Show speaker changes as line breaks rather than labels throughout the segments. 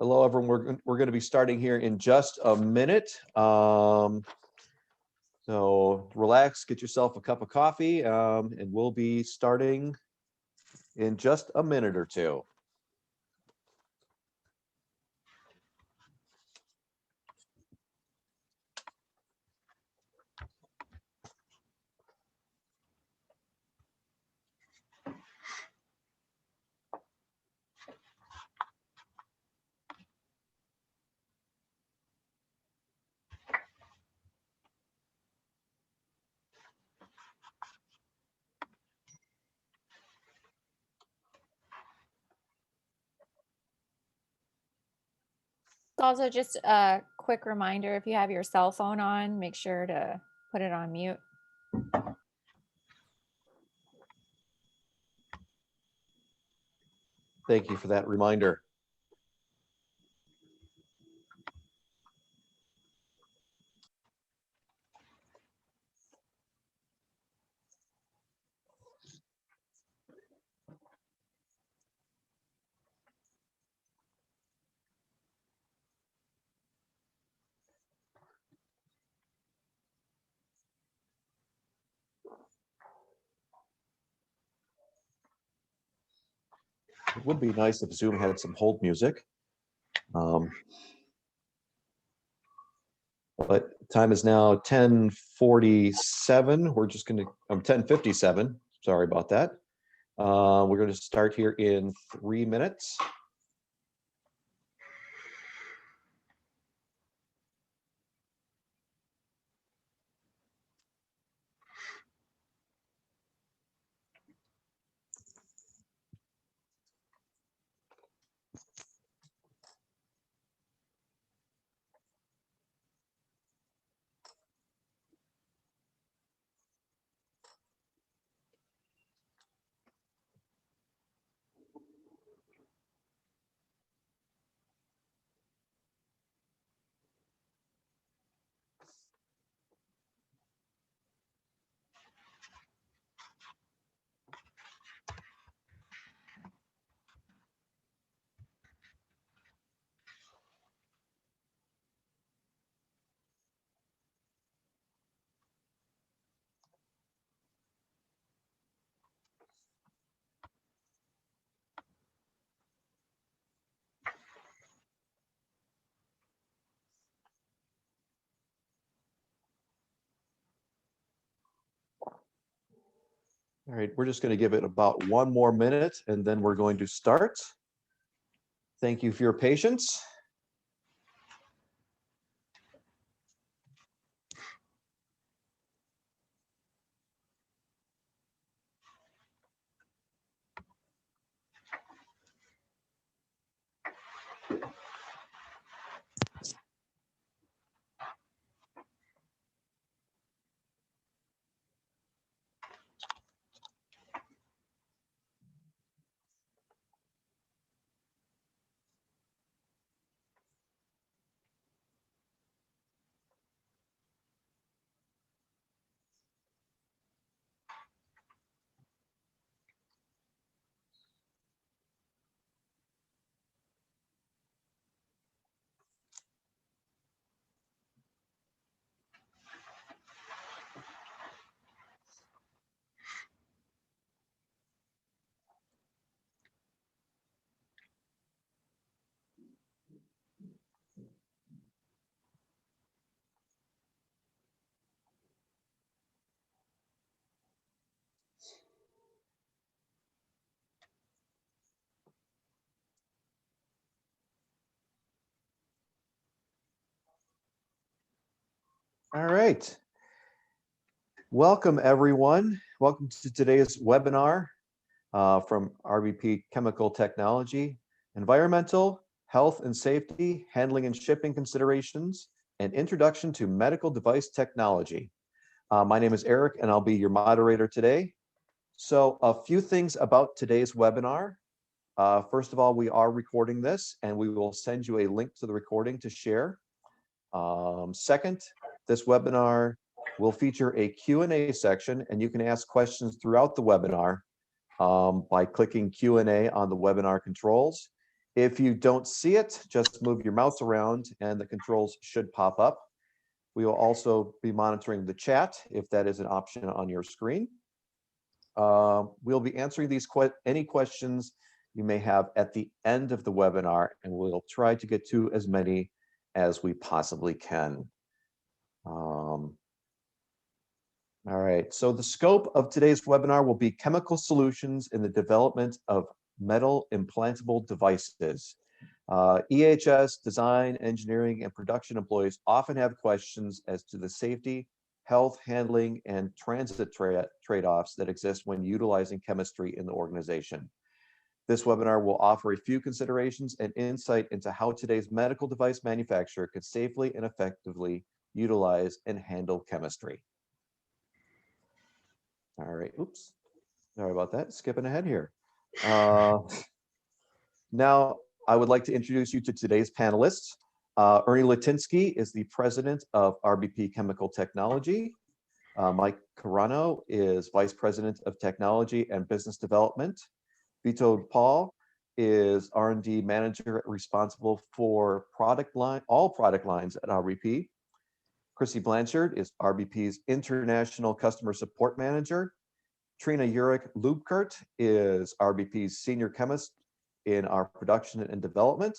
Hello, everyone. We're going to be starting here in just a minute. So relax, get yourself a cup of coffee, and we'll be starting in just a minute or two.
Also, just a quick reminder, if you have your cell phone on, make sure to put it on mute.
Thank you for that reminder. It would be nice if Zoom had some hold music. But time is now 10:47. We're just going to, 10:57. Sorry about that. We're going to start here in 3 minutes. All right, we're just going to give it about 1 more minute and then we're going to start. Thank you for your patience. All right. Welcome, everyone. Welcome to today's webinar from RBP Chemical Technology, Environmental, Health and Safety, Handling and Shipping Considerations, and Introduction to Medical Device Technology. My name is Eric, and I'll be your moderator today. So a few things about today's webinar. First of all, we are recording this, and we will send you a link to the recording to share. Second, this webinar will feature a Q&A section, and you can ask questions throughout the webinar by clicking Q&A on the webinar controls. If you don't see it, just move your mouse around and the controls should pop up. We will also be monitoring the chat if that is an option on your screen. We'll be answering any questions you may have at the end of the webinar, and we'll try to get to as many as we possibly can. All right, so the scope of today's webinar will be chemical solutions in the development of metal implantable devices. EH&S design, engineering, and production employees often have questions as to the safety, health, handling, and transit trade-offs that exist when utilizing chemistry in the organization. This webinar will offer a few considerations and insight into how today's medical device manufacturer could safely and effectively utilize and handle chemistry. All right, oops, sorry about that, skipping ahead here. Now, I would like to introduce you to today's panelists. Ernie Lutinski is the president of RBP Chemical Technology. Mike Carano is vice president of technology and business development. Witold Paw is R&D manager responsible for all product lines at RBP. Chrissy Blanchard is RBP's international customer support manager. Trina Urick Luebkert is RBP's senior chemist in our production and development,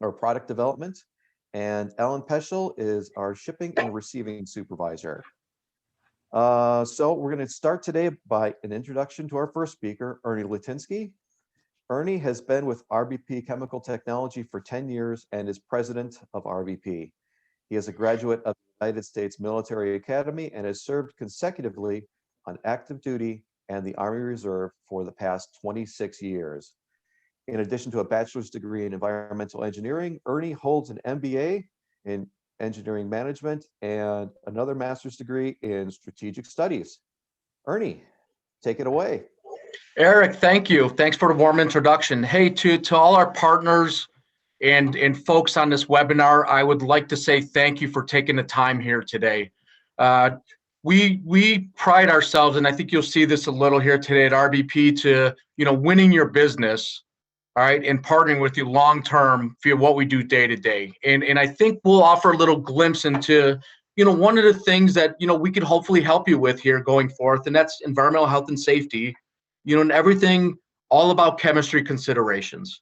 or product development. And Alan Peschel is our shipping and receiving supervisor. So we're going to start today by an introduction to our first speaker, Ernie Lutinski. Ernie has been with RBP Chemical Technology for 10 years and is president of RBP. He is a graduate of the United States Military Academy and has served consecutively on active duty and the Army Reserve for the past 26 years. In addition to a bachelor's degree in environmental engineering, Ernie holds an MBA in engineering management and another master's degree in strategic studies. Ernie, take it away.
Eric, thank you. Thanks for the warm introduction. Hey, to all our partners and folks on this webinar, I would like to say thank you for taking the time here today. We pride ourselves, and I think you'll see this a little here today at RBP, to winning your business, all right, and partnering with you long term via what we do day to day. And I think we'll offer a little glimpse into one of the things that we could hopefully help you with here going forth, and that's environmental health and safety, and everything all about chemistry considerations.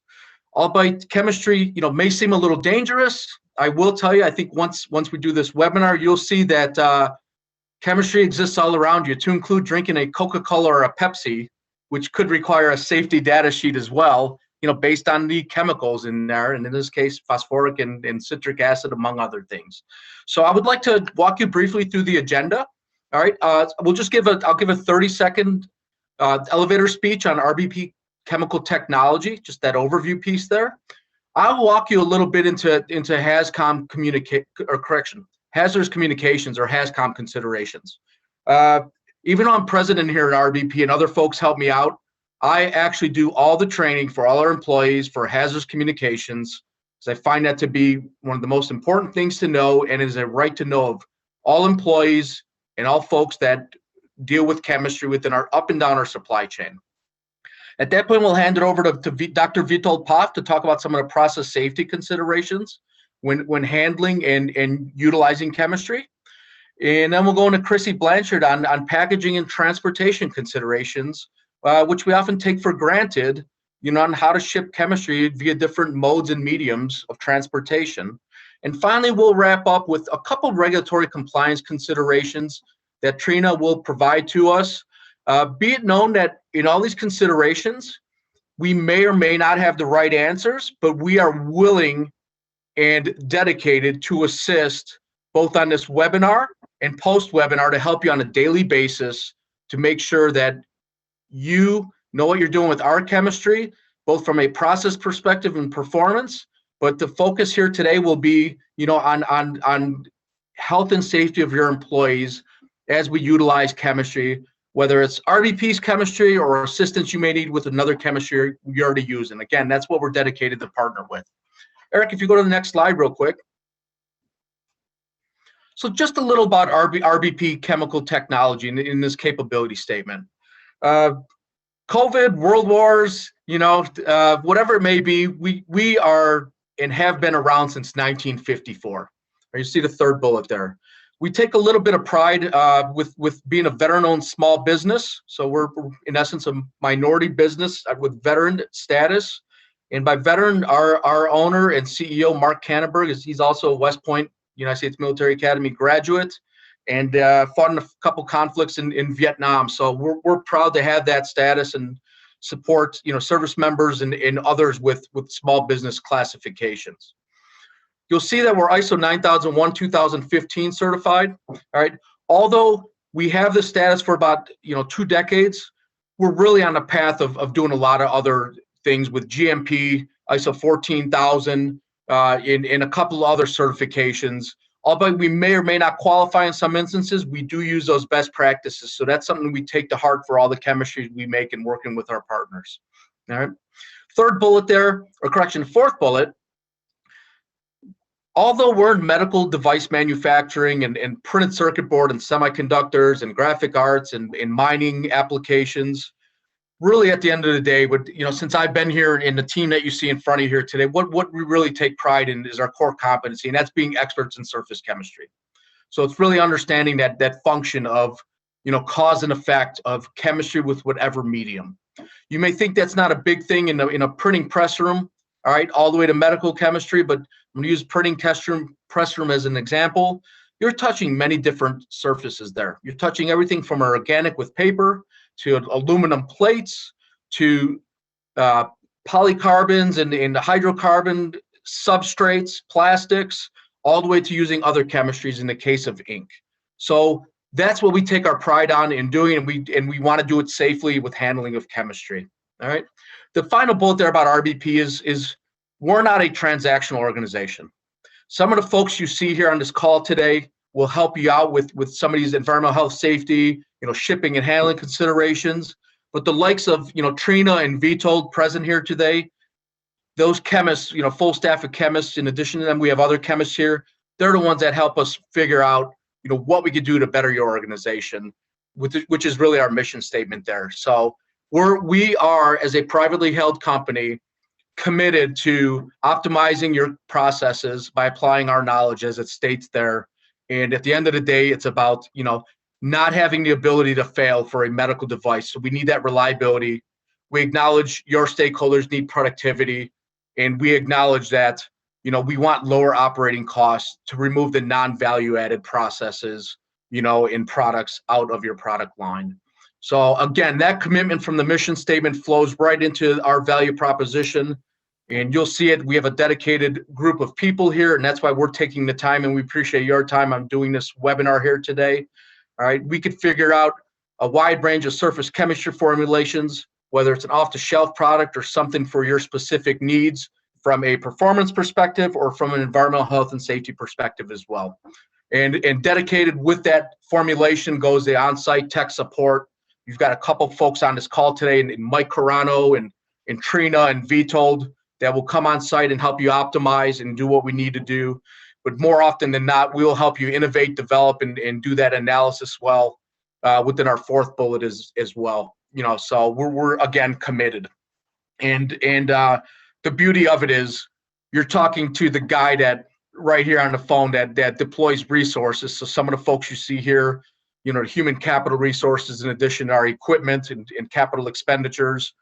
Albeit chemistry, may seem a little dangerous. I will tell you, I think once we do this webinar, you'll see that chemistry exists all around you, to include drinking a Coca-Cola or a Pepsi, which could require a safety data sheet as well, based on the chemicals in there, and in this case, phosphoric and citric acid, among other things. So I would like to walk you briefly through the agenda. All right, I'll give a 30-second elevator speech on RBP Chemical Technology, just that overview piece there. I'll walk you a little bit into Hazardous Communications, or HAZCOM considerations. Even though I'm president here at RBP and other folks help me out, I actually do all the training for all our employees for hazardous communications, because I find that to be one of the most important things to know, and it is a right to know of all employees and all folks that deal with chemistry within our up and down our supply chain. At that point, we'll hand it over to Dr. Witold Paw to talk about some of the process safety considerations when handling and utilizing chemistry. And then we'll go into Chrissy Blanchard on packaging and transportation considerations, which we often take for granted, on how to ship chemistry via different modes and mediums of transportation. And finally, we'll wrap up with a couple of regulatory compliance considerations that Trina will provide to us. Be it known that in all these considerations, we may or may not have the right answers, but we are willing and dedicated to assist both on this webinar and post-webinar to help you on a daily basis to make sure that you know what you're doing with our chemistry, both from a process perspective and performance. But the focus here today will be, on health and safety of your employees as we utilize chemistry, whether it's RBP's chemistry or assistance you may need with another chemistry you're already using. Again, that's what we're dedicated to partner with. Eric, if you go to the next slide real quick. So just a little about RBP Chemical Technology in this capability statement. COVID, world wars, whatever it may be, we are and have been around since 1954. You see the third bullet there. We take a little bit of pride with being a veteran-owned small business. So we're in essence a minority business with veteran status. And by veteran, our owner and CEO, Mark Kannenberg, he's also a West Point United States Military Academy graduate and fought in a couple conflicts in Vietnam. So we're proud to have that status and support service members and others with small business classifications. You'll see that we're ISO 9001 2015 certified. All right. Although we have this status for about 2 decades, we're really on a path of doing a lot of other things with GMP, ISO 14000, in a couple of other certifications. Although we may or may not qualify in some instances, we do use those best practices. So that's something we take to heart for all the chemistries we make and working with our partners. All right. Third bullet there, or correction, fourth bullet. Although we're in medical device manufacturing and printed circuit board and semiconductors and graphic arts and mining applications, really at the end of the day, since I've been here in the team that you see in front of you here today, what we really take pride in is our core competency, and that's being experts in surface chemistry. So it's really understanding that function of cause and effect of chemistry with whatever medium. You may think that's not a big thing in a printing press room, all right, all the way to medical chemistry, but I'm going to use printing press room as an example. You're touching many different surfaces there. You're touching everything from organic with paper to aluminum plates to polycarbons and hydrocarbon substrates, plastics, all the way to using other chemistries in the case of ink. So that's what we take our pride on in doing, and we want to do it safely with handling of chemistry. All right. The final bullet there about RBP is we're not a transactional organization. Some of the folks you see here on this call today will help you out with some of these environmental health, safety, shipping and handling considerations. But the likes of Trina and Witold present here today, those chemists, full staff of chemists. In addition to them, we have other chemists here. They're the ones that help us figure out what we could do to better your organization, which is really our mission statement there. So we are, as a privately held company, committed to optimizing your processes by applying our knowledge as it states there. And at the end of the day, it's about, not having the ability to fail for a medical device. So we need that reliability. We acknowledge your stakeholders need productivity, and we acknowledge that, we want lower operating costs to remove the non-value added processes, in products out of your product line. So again, that commitment from the mission statement flows right into our value proposition, and you'll see it. We have a dedicated group of people here, and that's why we're taking the time, and we appreciate your time on doing this webinar here today. All right, we could figure out a wide range of surface chemistry formulations, whether it's an off-the-shelf product or something for your specific needs from a performance perspective or from an environmental health and safety perspective as well. And dedicated with that formulation goes the on-site tech support. You've got a couple folks on this call today, and Mike Carano and Trina and Witold, that will come on site and help you optimize and do what we need to do. But more often than not, we will help you innovate, develop, and do that analysis well within our fourth bullet as well. So we're again committed. And the beauty of it is you're talking to the guy that right here on the phone that deploys resources. So some of the folks you see here, the human capital resources, in addition to our equipment and capital expenditures,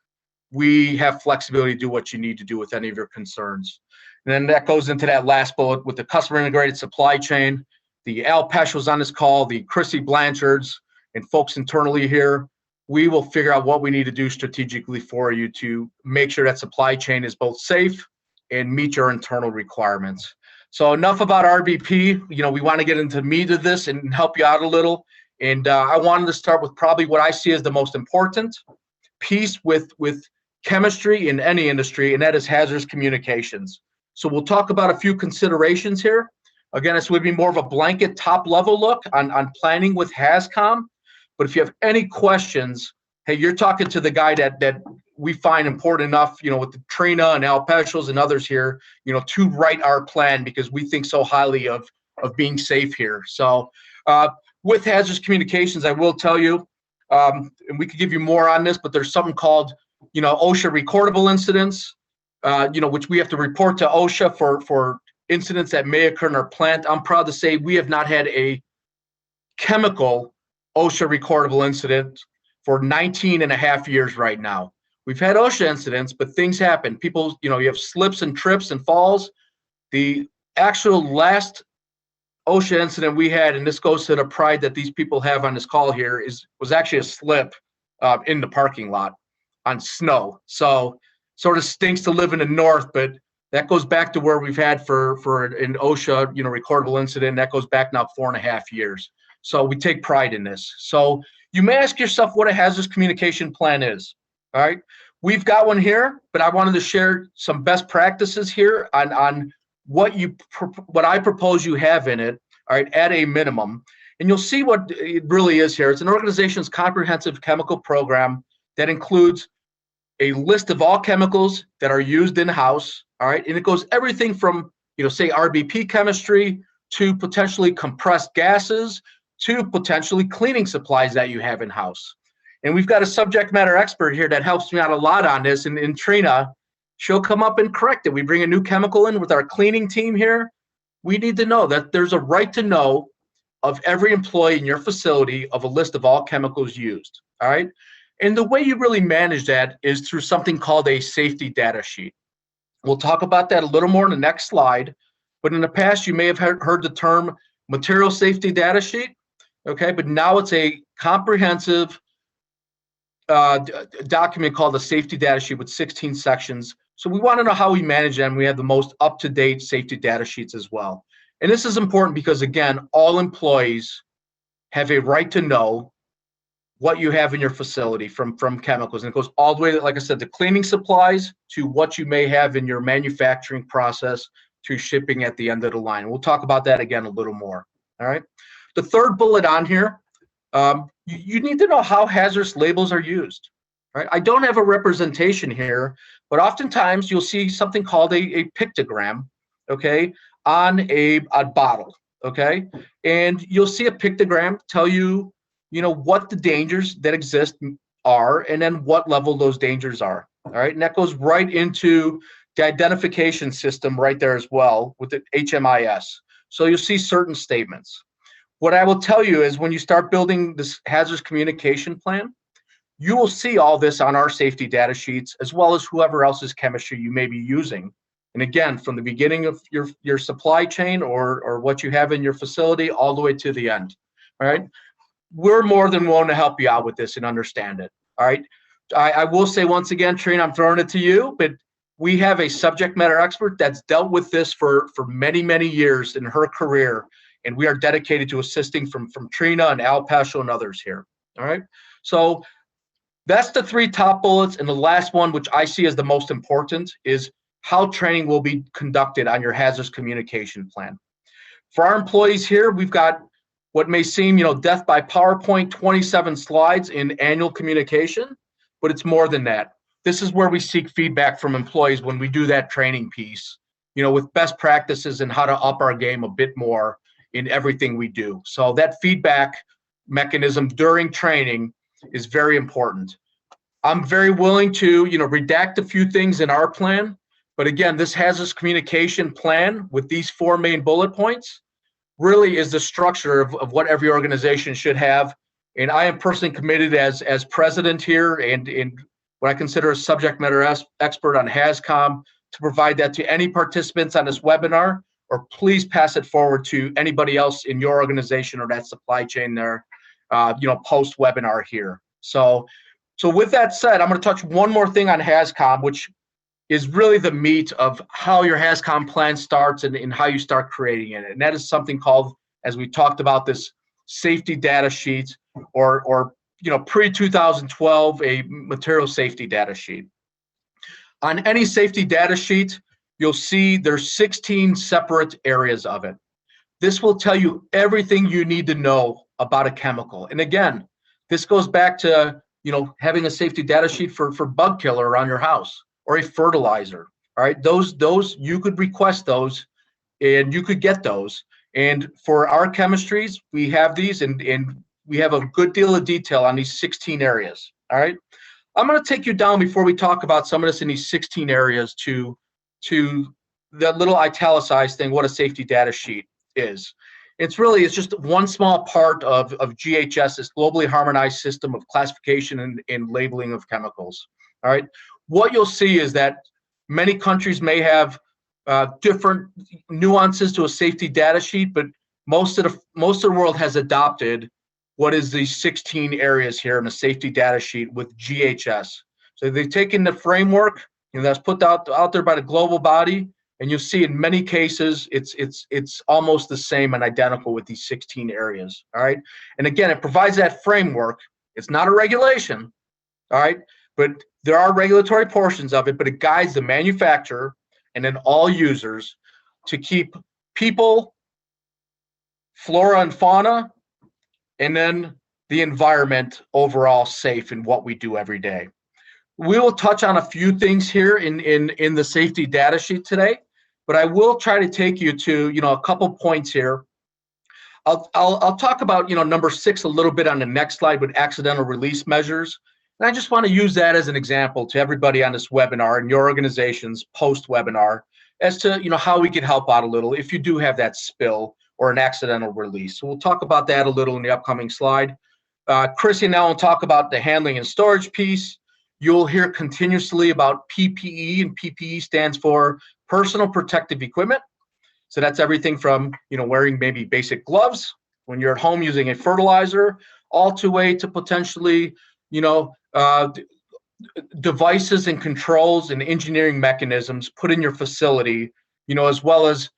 we have flexibility to do what you need to do with any of your concerns. And then that goes into that last bullet with the customer integrated supply chain. The Al Peschels on this call, the Chrissy Blanchards, and folks internally here, we will figure out what we need to do strategically for you to make sure that supply chain is both safe and meet your internal requirements. So enough about RBP. We want to get into the meat of this and help you out a little. And I wanted to start with probably what I see as the most important piece with chemistry in any industry, and that is hazardous communications. So we'll talk about a few considerations here. Again, this would be more of a blanket top level look on planning with HazCom. But if you have any questions, hey, you're talking to the guy that we find important enough, with the Trina and Al Peschels and others here, to write our plan because we think so highly of being safe here. So with hazardous communications, I will tell you, And we could give you more on this, but there's something called, OSHA recordable incidents, which we have to report to OSHA for incidents that may occur in our plant. I'm proud to say we have not had a chemical OSHA recordable incident for 19 and a half years right now. We've had OSHA incidents, but things happen. People, you have slips and trips and falls. The actual last OSHA incident we had, and this goes to the pride that these people have on this call here, was actually a slip in the parking lot on snow. So sort of stinks to live in the north, but that goes back to where we've had for an OSHA, recordable incident. That goes back now 4.5 years. So we take pride in this. So you may ask yourself what a hazardous communication plan is. All right, we've got one here, but I wanted to share some best practices here on what I propose you have in it. All right, at a minimum, and you'll see what it really is here. It's an organization's comprehensive chemical program that includes a list of all chemicals that are used in-house. All right, and it goes everything from say RBP chemistry to potentially compressed gases to potentially cleaning supplies that you have in-house. And we've got a subject matter expert here that helps me out a lot on this. And Trina, she'll come up and correct it. We bring a new chemical in with our cleaning team here. We need to know that there's a right to know of every employee in your facility of a list of all chemicals used. All right. And the way you really manage that is through something called a safety data sheet. We'll talk about that a little more in the next slide. But in the past, you may have heard the term material safety data sheet. Okay. But now it's a comprehensive document called a safety data sheet with 16 sections. So we want to know how we manage them. We have the most up-to-date safety data sheets as well. And this is important because, again, all employees have a right to know what you have in your facility from chemicals. And it goes all the way, like I said, to cleaning supplies to what you may have in your manufacturing process to shipping at the end of the line. We'll talk about that again a little more. All right. The third bullet on here, you need to know how hazardous labels are used. Right? I don't have a representation here, but oftentimes you'll see something called a pictogram, okay, on a bottle, okay, and you'll see a pictogram tell you, what the dangers that exist are, and then what level those dangers are. All right, and that goes right into the identification system right there as well with the HMIS. So you'll see certain statements. What I will tell you is when you start building this hazardous communication plan, you will see all this on our safety data sheets, as well as whoever else's chemistry you may be using. And again, from the beginning of your supply chain or what you have in your facility all the way to the end. All right. We're more than willing to help you out with this and understand it. All right. I will say once again, Trina, I'm throwing it to you, but we have a subject matter expert that's dealt with this for many, many years in her career. And we are dedicated to assisting from Trina and Al Peschel and others here. All right. So that's the 3 top bullets. And the last one, which I see as the most important, is how training will be conducted on your hazardous communication plan. For our employees here, we've got what may seem, death by PowerPoint, 27 slides in annual communication, but it's more than that. This is where we seek feedback from employees when we do that training piece, with best practices and how to up our game a bit more in everything we do. So that feedback mechanism during training is very important. I'm very willing to, redact a few things in our plan, but again, this hazardous communication plan with these 4 main bullet points really is the structure of what every organization should have. And I am personally committed as president here and what I consider a subject matter expert on HazCom to provide that to any participants on this webinar, or please pass it forward to anybody else in your organization or that supply chain there, post webinar here. So with that said, I'm going to touch one more thing on HazCom, which is really the meat of how your HazCom plan starts and how you start creating it. And that is something called, as we talked about, this safety data sheet or pre-2012, a material safety data sheet. On any safety data sheet, you'll see there's 16 separate areas of it. This will tell you everything you need to know about a chemical. And again, this goes back to, having a safety data sheet for bug killer around your house or a fertilizer. All right, those you could request those and you could get those. And for our chemistries, we have these and we have a good deal of detail on these 16 areas. All right. I'm going to take you down before we talk about some of this in these 16 areas to that little italicized thing, what a safety data sheet is. It's just one small part of GHS, this globally harmonized system of classification and labeling of chemicals. All right. What you'll see is that many countries may have different nuances to a safety data sheet, but most of the world has adopted what is these 16 areas here in the safety data sheet with GHS. So they've taken the framework, that's put out there by the global body, and you'll see in many cases it's almost the same and identical with these 16 areas. All right. And again, it provides that framework. It's not a regulation. All right. But there are regulatory portions of it, but it guides the manufacturer and then all users to keep people, flora and fauna, and then the environment overall safe in what we do every day. We will touch on a few things here in the safety data sheet today, but I will try to take you to a couple points here. I'll talk about number 6 a little bit on the next slide with accidental release measures. And I just want to use that as an example to everybody on this webinar and your organizations post-webinar as to how we can help out a little if you do have that spill or an accidental release. So we'll talk about that a little in the upcoming slide. Chrissy and I will talk about the handling and storage piece. You'll hear continuously about PPE, and PPE stands for personal protective equipment. So that's everything from wearing maybe basic gloves when you're at home using a fertilizer, all the way to potentially devices and controls and engineering mechanisms put in your facility, as well as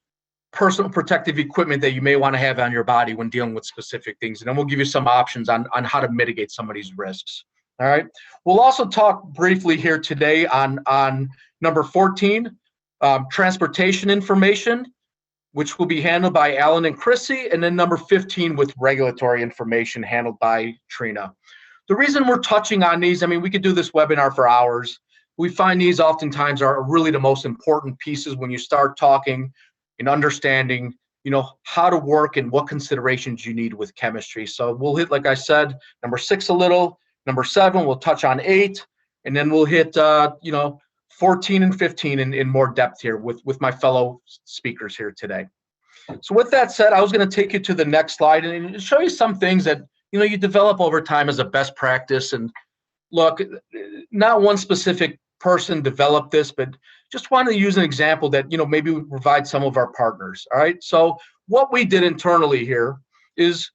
personal protective equipment that you may want to have on your body when dealing with specific things. And then we'll give you some options on how to mitigate some of these risks. All right. We'll also talk briefly here today on number 14, transportation information, which will be handled by Alan and Chrissy, and then number 15 with regulatory information handled by Trina. The reason we're touching on these, we could do this webinar for hours. We find these oftentimes are really the most important pieces when you start talking and understanding, how to work and what considerations you need with chemistry. So we'll hit, like I said, number 6 a little, number 7, we'll touch on 8, and then we'll hit, 14 and 15 in more depth here with my fellow speakers here today. So with that said, I was going to take you to the next slide and show you some things that you develop over time as a best practice. And look, not one specific person developed this, but just wanted to use an example that maybe we provide some of our partners. All right. So what we did internally here is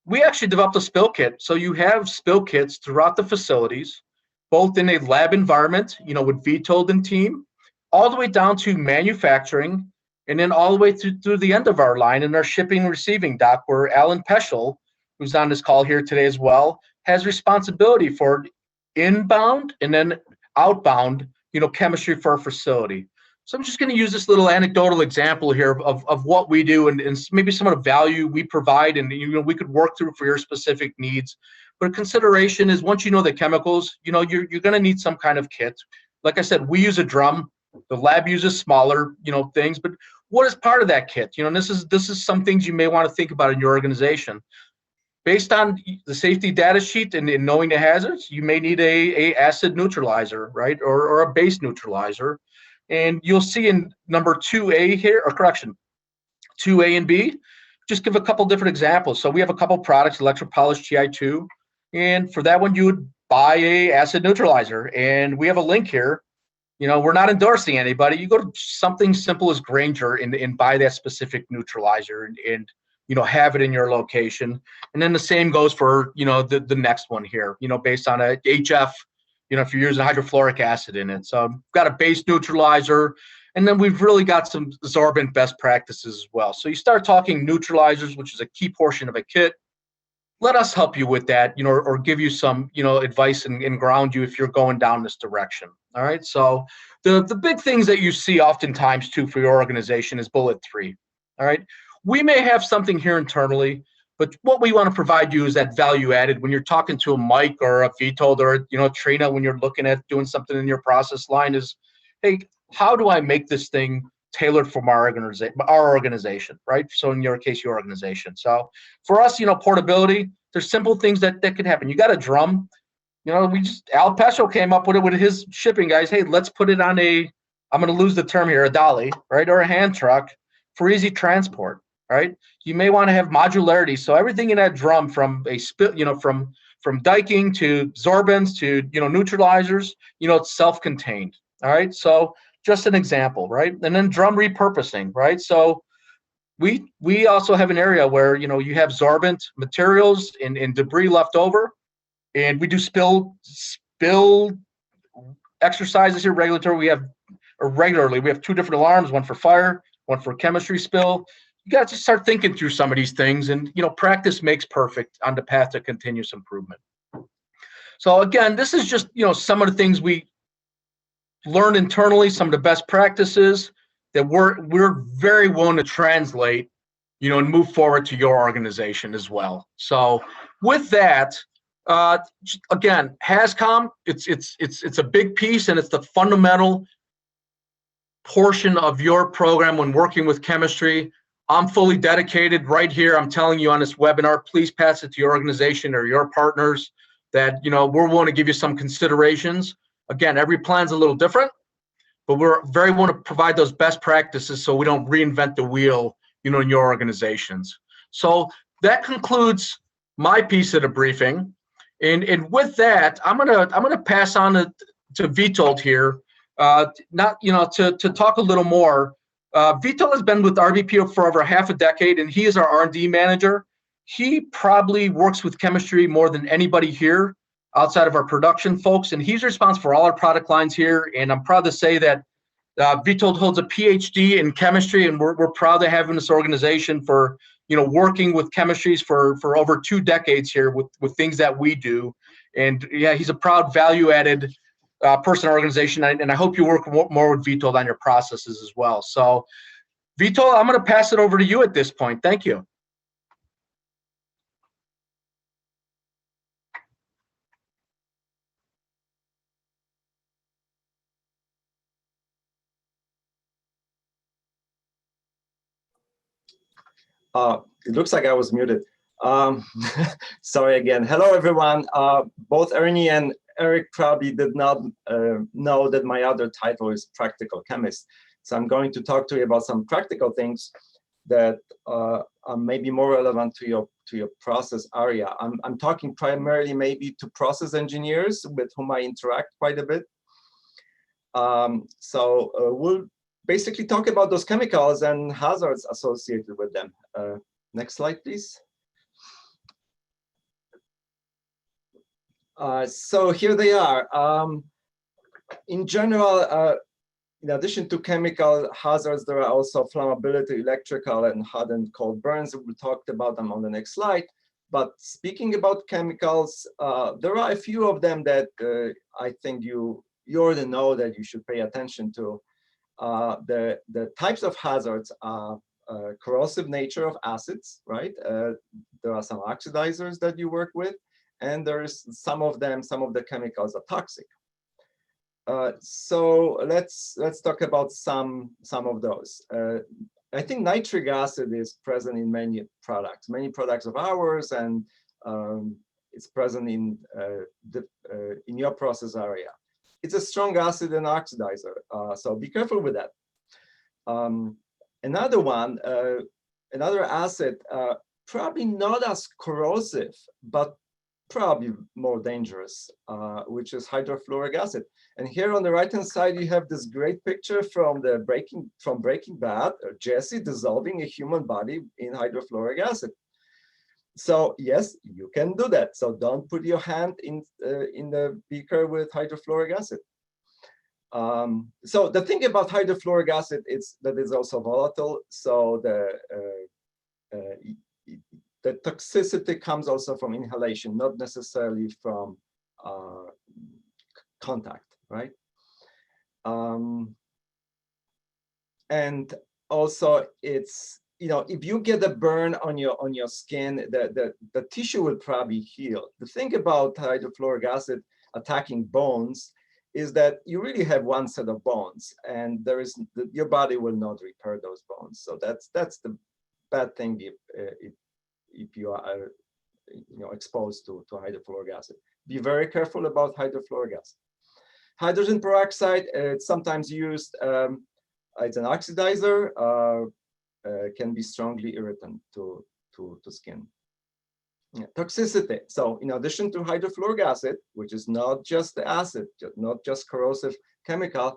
we actually developed a spill kit. So you have spill kits throughout the facilities, both in a lab environment, with Witold and team, all the way down to manufacturing, and then all the way through the end of our line in our shipping and receiving dock, where Alan Peschel, who's on this call here today as well, has responsibility for inbound and then outbound, chemistry for our facility. So I'm just going to use this little anecdotal example here of what we do and maybe some of the value we provide, and we could work through for your specific needs. But a consideration is once you know the chemicals, you're going to need some kind of kit. Like I said, we use a drum. The lab uses smaller, things. But what is part of that kit? This is some things you may want to think about in your organization. Based on the safety data sheet and knowing the hazards, you may need a acid neutralizer, right, or a base neutralizer. And you'll see in number 2A here, or correction, 2A and B, just give a couple different examples. So we have a couple products, electropolished TI2, and for that one, you would buy a acid neutralizer. And we have a link here. We're not endorsing anybody. You go to something simple as Granger and buy that specific neutralizer and have it in your location. And then the same goes for, the next one here, based on a HF, if you're using hydrofluoric acid in it. So we've got a base neutralizer, and then we've really got some sorbent best practices as well. So you start talking neutralizers, which is a key portion of a kit. Let us help you with that, or give you some, advice and ground you if you're going down this direction. All right. So the big things that you see oftentimes too for your organization is bullet 3. All right. We may have something here internally, but what we want to provide you is that value added when you're talking to a Mike or a Witold or Trina, when you're looking at doing something in your process line is, hey, how do I make this thing tailored from our organization, right? So in your case, your organization. So for us, portability, there's simple things that could happen. You got a drum, Al Peschel came up with it with his shipping guys. Hey, let's put it on I'm going to lose the term here, a dolly, right, or a hand truck for easy transport, right? You may want to have modularity, so everything in that drum, from a from diking to sorbents to neutralizers, it's self-contained. All right, so just an example, right? And then drum repurposing, right? So we also have an area where you have sorbent materials and debris left over, and we do spill exercises here regularly. We have 2 different alarms, one for fire, one for chemistry spill. You got to start thinking through some of these things, and practice makes perfect on the path to continuous improvement. So again, this is just some of the things we learn internally, some of the best practices that we're very willing to translate, and move forward to your organization as well. So with that, again, HazCom, it's a big piece, and it's the fundamental portion of your program when working with chemistry. I'm fully dedicated right here. I'm telling you on this webinar, please pass it to your organization or your partners that, we're willing to give you some considerations. Again, every plan's a little different, but we're very want to provide those best practices so we don't reinvent the wheel, in your organizations. So that concludes my piece of the briefing. And with that, I'm gonna pass on to Witold here, to talk a little more. Witold has been with RBP for over half a decade, and he is our R&D manager. He probably works with chemistry more than anybody here outside of our production folks, and he's responsible for all our product lines here. And I'm proud to say that Witold holds a PhD in chemistry, and we're proud to have him in this organization for working with chemistries for over 2 decades here with things that we do. And yeah, he's a proud value-added person in our organization, and I hope you work more with Witold on your processes as well. So Witold, I'm going to pass it over to you at this point. Thank you.
It looks like I was muted. Sorry again. Hello, everyone. Both Ernie and Eric probably did not know that my other title is Practical Chemist. So I'm going to talk to you about some practical things that are maybe more relevant to your process area. I'm talking primarily maybe to process engineers with whom I interact quite a bit. We'll basically talk about those chemicals and hazards associated with them. Next slide, please. So here they are. In general, in addition to chemical hazards, there are also flammability, electrical, and hot and cold burns. We talked about them on the next slide. But speaking about chemicals, there are a few of them that I think you already know that you should pay attention to. The types of hazards are corrosive nature of acids, right? There are some oxidizers that you work with, and there's some of the chemicals are toxic. So let's talk about some of those. I think nitric acid is present in many products of ours, and it's present in your process area. It's a strong acid and oxidizer, so be careful with that. Another acid, probably not as corrosive, but probably more dangerous, which is hydrofluoric acid. And here on the right-hand side, you have this great picture from Breaking Bad, Jesse dissolving a human body in hydrofluoric acid. So yes, you can do that. So don't put your hand in the beaker with hydrofluoric acid. So the thing about hydrofluoric acid is that it's also volatile. So the toxicity comes also from inhalation, not necessarily from contact, right? And also, it's if you get a burn on your skin, the tissue will probably heal. The thing about hydrofluoric acid attacking bones is that you really have one set of bones, and your body will not repair those bones. So that's the bad thing if you are exposed to hydrofluoric acid. Be very careful about hydrofluoric acid. Hydrogen peroxide, it's sometimes used as an oxidizer, can be strongly irritant to skin. Yeah. Toxicity. So in addition to hydrofluoric acid, which is not just the acid, not just corrosive chemical,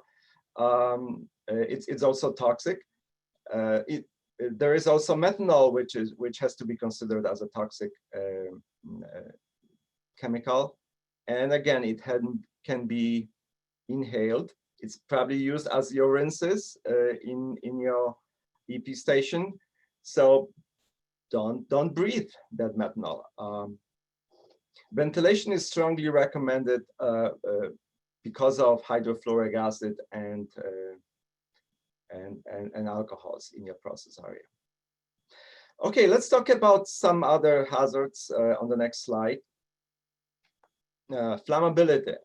it's also toxic. There is also methanol, which has to be considered as a toxic chemical, and again, it can be inhaled. It's probably used as your rinses in your EP station. So don't breathe that methanol. Ventilation is strongly recommended because of hydrofluoric acid and alcohols in your process area. Okay, let's talk about some other hazards on the next slide. Flammability.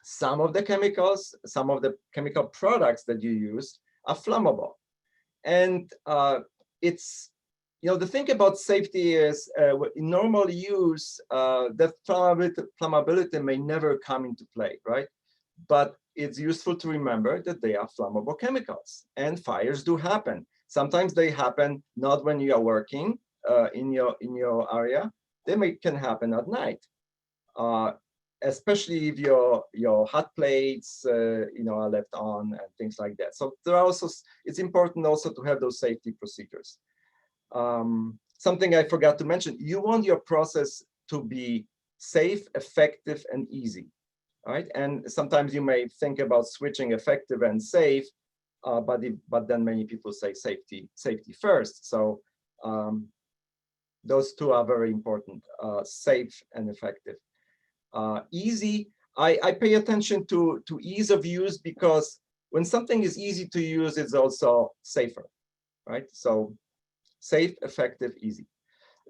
Some of the chemicals, some of the chemical products that you use are flammable. And it's, the thing about safety is in normal use, the flammability may never come into play, right? But it's useful to remember that they are flammable chemicals, and fires do happen. Sometimes they happen not when you are working in your area. They can happen at night, especially if your hot plates are left on and things like that. So there are also, it's important also to have those safety procedures. Something I forgot to mention: you want your process to be safe, effective, and easy. Right, and sometimes you may think about switching effective and safe, but then many people say safety first. So those two are very important: safe and effective. Easy. I pay attention to ease of use, because when something is easy to use, it's also safer, right? So safe, effective, easy.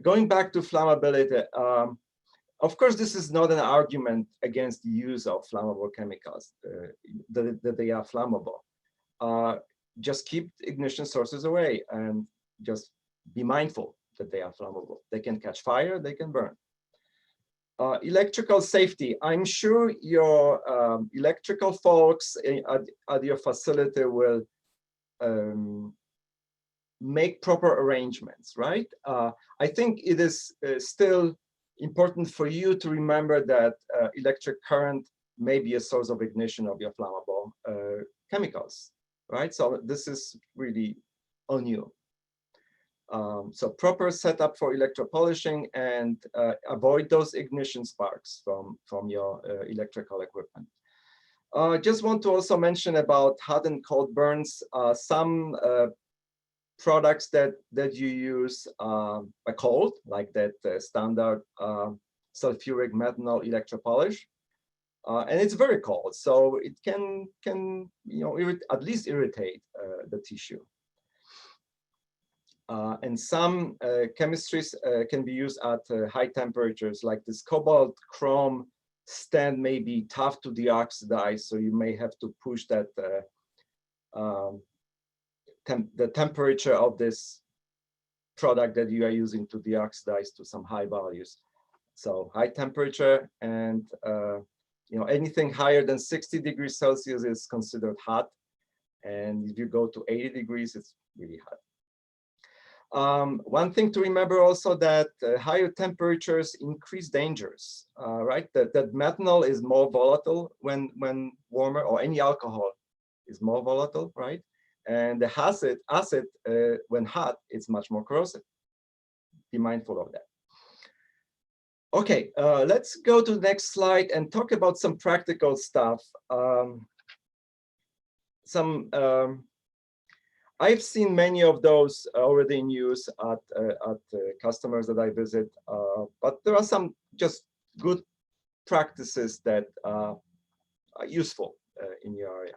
Going back to flammability. Of course, this is not an argument against the use of flammable chemicals, that they are flammable. Just keep ignition sources away and just be mindful that they are flammable. They can catch fire, they can burn. Electrical safety. I'm sure your electrical folks at your facility will make proper arrangements, right? I think it is still important for you to remember that electric current may be a source of ignition of your flammable chemicals, right? So this is really on you. So proper setup for electropolishing, and avoid those ignition sparks from your electrical equipment. Just want to also mention about hot and cold burns. Some products that you use are cold, like that standard sulfuric methanol electropolish, and it's very cold, so it can at least irritate the tissue. And some chemistries can be used at high temperatures, like this cobalt chrome stand may be tough to deoxidize, so you may have to push that the temperature of this product that you are using to deoxidize to some high values. So high temperature, and anything higher than 60 degrees Celsius is considered hot, and if you go to 80 degrees, it's really hot. One thing to remember also, that higher temperatures increase dangers, right? That methanol is more volatile when warmer, or any alcohol is more volatile, right? And the acid when hot, it's much more corrosive. Be mindful of that. Okay, let's go to the next slide and talk about some practical stuff. I've seen many of those already in use at customers that I visit, but there are some just good practices that are useful in your area.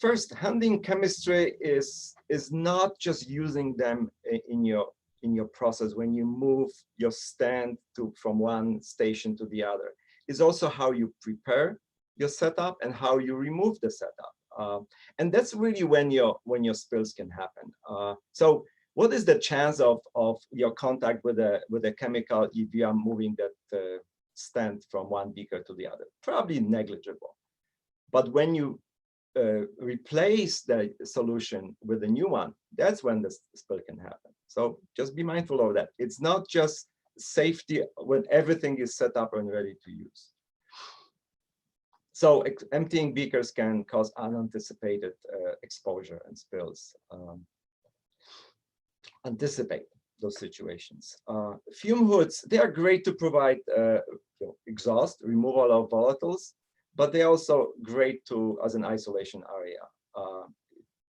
First, handling chemistry is not just using them in your process when you move your stand from one station to the other. It's also how you prepare your setup and how you remove the setup, and that's really when your spills can happen. So what is the chance of your contact with a chemical if you are moving that stand from one beaker to the other? Probably negligible. But when you replace the solution with a new one, that's when the spill can happen. So just be mindful of that. It's not just safety when everything is set up and ready to use. So emptying beakers can cause unanticipated exposure and spills. Anticipate those situations. Fume hoods, they are great to provide exhaust, removal of volatiles, but they're also great as an isolation area.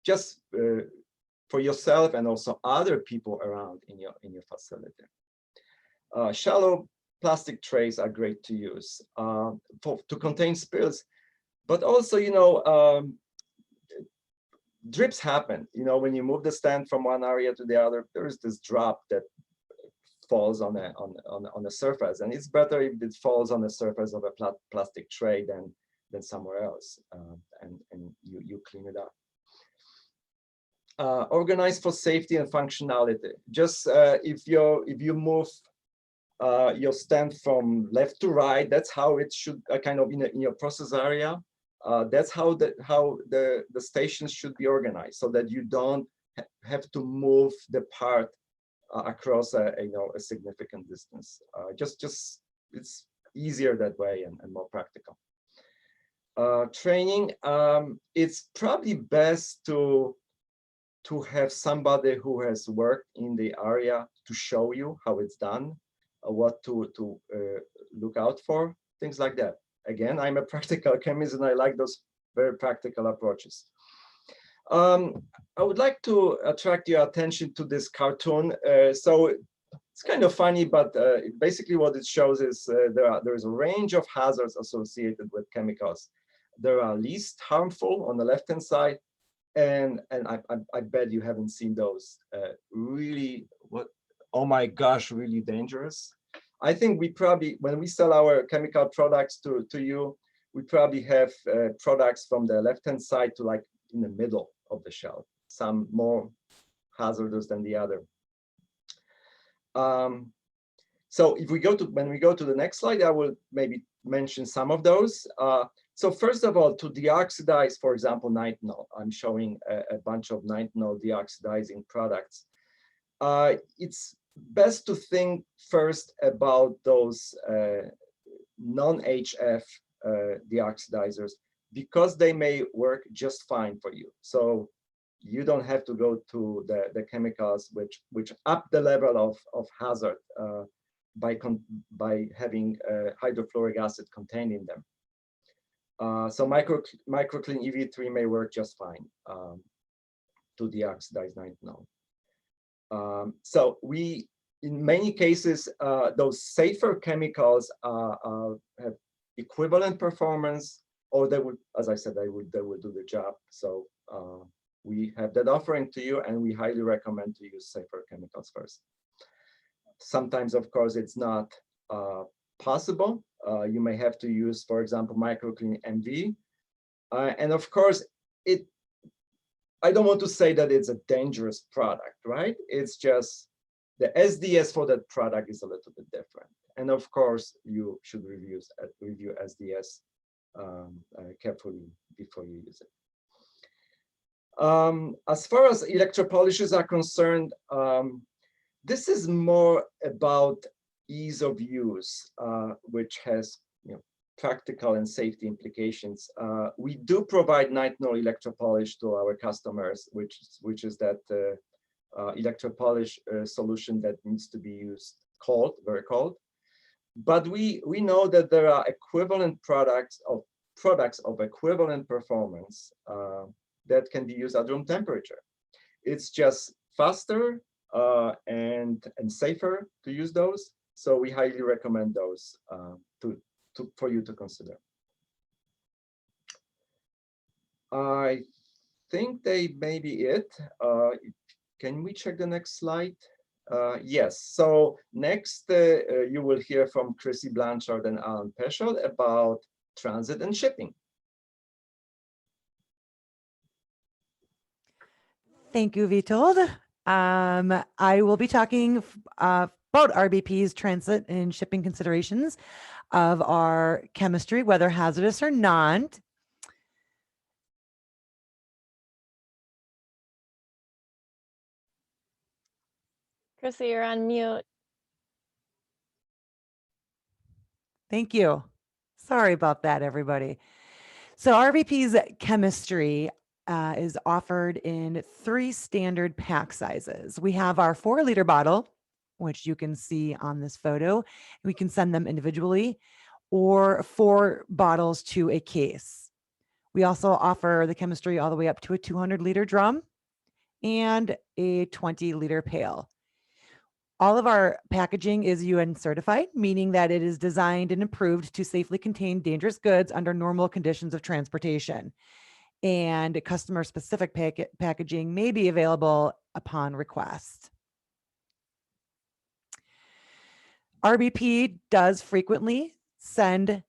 Just for yourself and also other people around in your facility. Shallow plastic trays are great to use to contain spills, but also, drips happen. When you move the stand from one area to the other, there is this drop that falls on a surface, and it's better if it falls on the surface of a plastic tray than somewhere else, and you clean it up. Organize for safety and functionality. Just if you move your stand from left to right, that's how it should kind of in your process area. That's how the stations should be organized, so that you don't have to move the part across a significant distance. Just it's easier that way and more practical. Training, it's probably best to have somebody who has worked in the area to show you how it's done, what to look out for, things like that. Again, I'm a practical chemist and I like those very practical approaches. I would like to attract your attention to this cartoon. So it's kind of funny, but basically what it shows is there's a range of hazards associated with chemicals. There are least harmful on the left-hand side, and I bet you haven't seen those. Really, oh my gosh, really dangerous. I think we probably, when we sell our chemical products to you, we probably have products from the left-hand side to like in the middle of the shelf, some more hazardous than the other. So if when we go to the next slide, I will maybe mention some of those. So first of all, to deoxidize, for example, nitinol, I'm showing a bunch of nitinol deoxidizing products. It's best to think first about those non-HF deoxidizers, because they may work just fine for you. So you don't have to go to the chemicals which up the level of hazard by having hydrofluoric acid contained in them. So microclean EV3 may work just fine to deoxidize nitinol. So in many cases, those safer chemicals have equivalent performance, or they would, as I said, they would do the job. So we have that offering to you, and we highly recommend to use safer chemicals first. Sometimes, of course, it's not possible. You may have to use, for example, microclean MV. And of course, I don't want to say that it's a dangerous product, right? It's just the SDS for that product is a little bit different. And of course, you should review SDS carefully before you use it. As far as electropolishes are concerned, this is more about ease of use, which has practical and safety implications. We do provide nitinol electropolish to our customers, which is that electropolish solution that needs to be used cold, very cold. But we know that there are equivalent products of equivalent performance that can be used at room temperature. It's just faster and safer to use those. So we highly recommend those for you to consider. I think they may be it. Can we check the next slide? Yes. So next, you will hear from Chrissy Blanchard and Alan Peschel about transit and shipping.
Thank you, Witold. I will be talking about RBP's transit and shipping considerations of our chemistry, whether hazardous or not.
Chrissy, you're on mute.
Thank you. Sorry about that, everybody. So RBP's chemistry is offered in 3 standard pack sizes. We have our 4-liter bottle, which you can see on this photo. We can send them individually or 4 bottles to a case. We also offer the chemistry all the way up to a 200-liter drum and a 20-liter pail. All of our packaging is UN certified, meaning that it is designed and improved to safely contain dangerous goods under normal conditions of transportation. And customer specific packaging may be available upon request. RBP does frequently send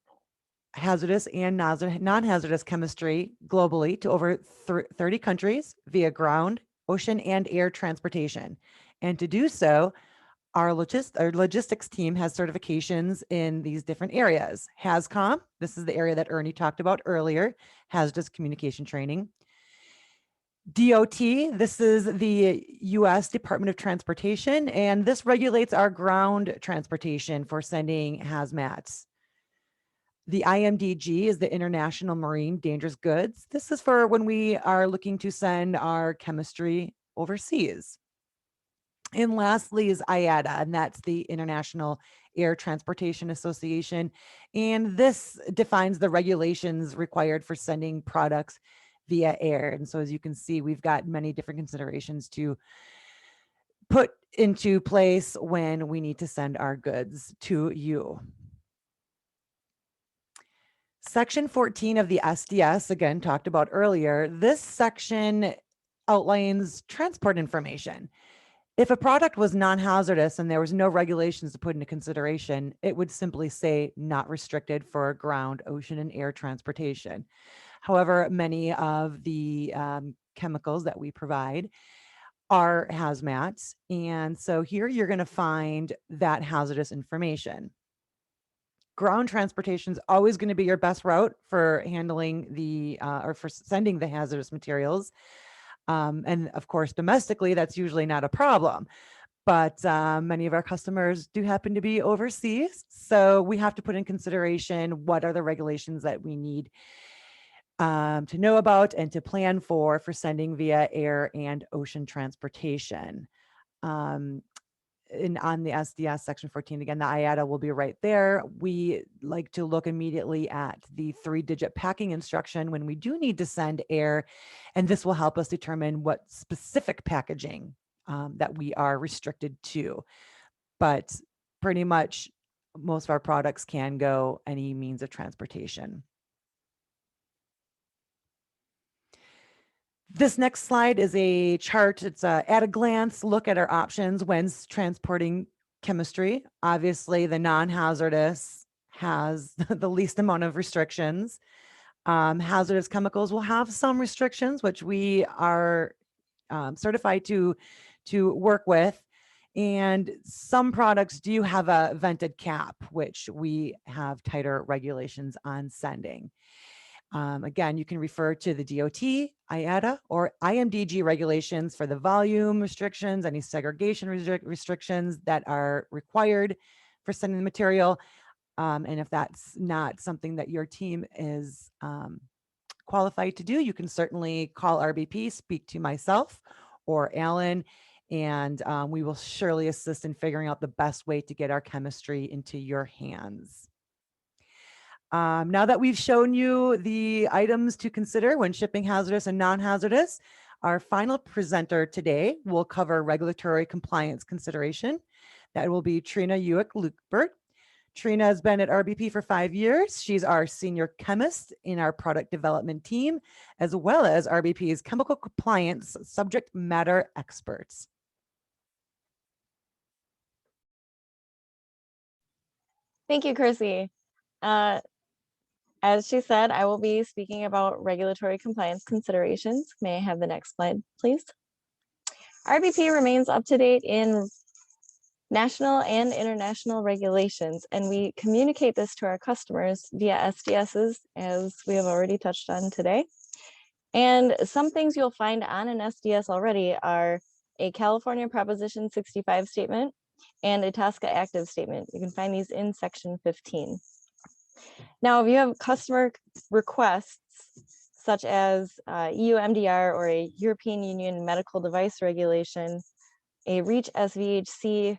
hazardous and non-hazardous chemistry globally to over 30 countries via ground, ocean, and air transportation. And to do so, our logistics team has certifications in these different areas. HazCom, this is the area that Ernie talked about earlier, Hazardous Communication Training. DOT, this is the U.S. Department of Transportation, and this regulates our ground transportation for sending hazmats. The IMDG is the International Marine Dangerous Goods. This is for when we are looking to send our chemistry overseas. And lastly is IATA, and that's the International Air Transportation Association. And this defines the regulations required for sending products via air. And so as you can see, we've got many different considerations to put into place when we need to send our goods to you. Section 14 of the SDS, again, talked about earlier, this section outlines transport information. If a product was non-hazardous and there was no regulations to put into consideration, it would simply say not restricted for ground, ocean, and air transportation. However, many of the chemicals that we provide are hazmats. And so here you're going to find that hazardous information. Ground transportation is always going to be your best route for handling the or for sending the hazardous materials. And of course, domestically, that's usually not a problem. But many of our customers do happen to be overseas. So we have to put in consideration what are the regulations that we need to know about and to plan for sending via air and ocean transportation. And on the SDS section 14, again, the IATA will be right there. We like to look immediately at the 3-digit packing instruction when we do need to send air, and this will help us determine what specific packaging that we are restricted to. But pretty much most of our products can go any means of transportation. This next slide is a chart. It's a at a glance look at our options when transporting chemistry. Obviously, the non-hazardous has the least amount of restrictions. Hazardous chemicals will have some restrictions, which we are certified to work with. And some products do have a vented cap, which we have tighter regulations on sending. Again, you can refer to the DOT, IATA, or IMDG regulations for the volume restrictions, any segregation restrictions that are required for sending the material. And if that's not something that your team is qualified to do, you can certainly call RBP, speak to myself or Alan, and we will surely assist in figuring out the best way to get our chemistry into your hands. Now that we've shown you the items to consider when shipping hazardous and non-hazardous, our final presenter today will cover regulatory compliance consideration. That will be Trina Urick Luebkert. Trina has been at RBP for 5 years. She's our senior chemist in our product development team, as well as RBP's chemical compliance subject matter experts.
Thank you, Chrissy. As she said, I will be speaking about regulatory compliance considerations. May I have the next slide, please?
RBP remains up to date in national and international regulations, and we communicate this to our customers via SDSs, as we have already touched on today. And some things you'll find on an SDS already are a California Proposition 65 statement and a TSCA active statement. You can find these in section 15. Now, if you have customer requests, such as EU MDR or a European Union medical device regulation, a REACH SVHC,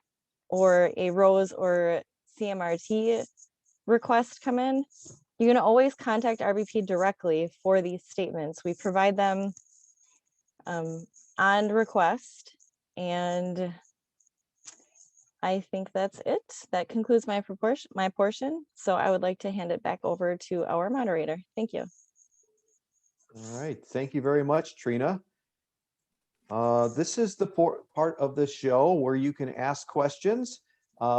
or a ROSE or CMRT request come in, you can always contact RBP directly for these statements. We provide them on request, and I think that's it. That concludes my portion. So I would like to hand it back over to our moderator. Thank you.
All right, thank you very much, Trina. This is the part of the show where you can ask questions.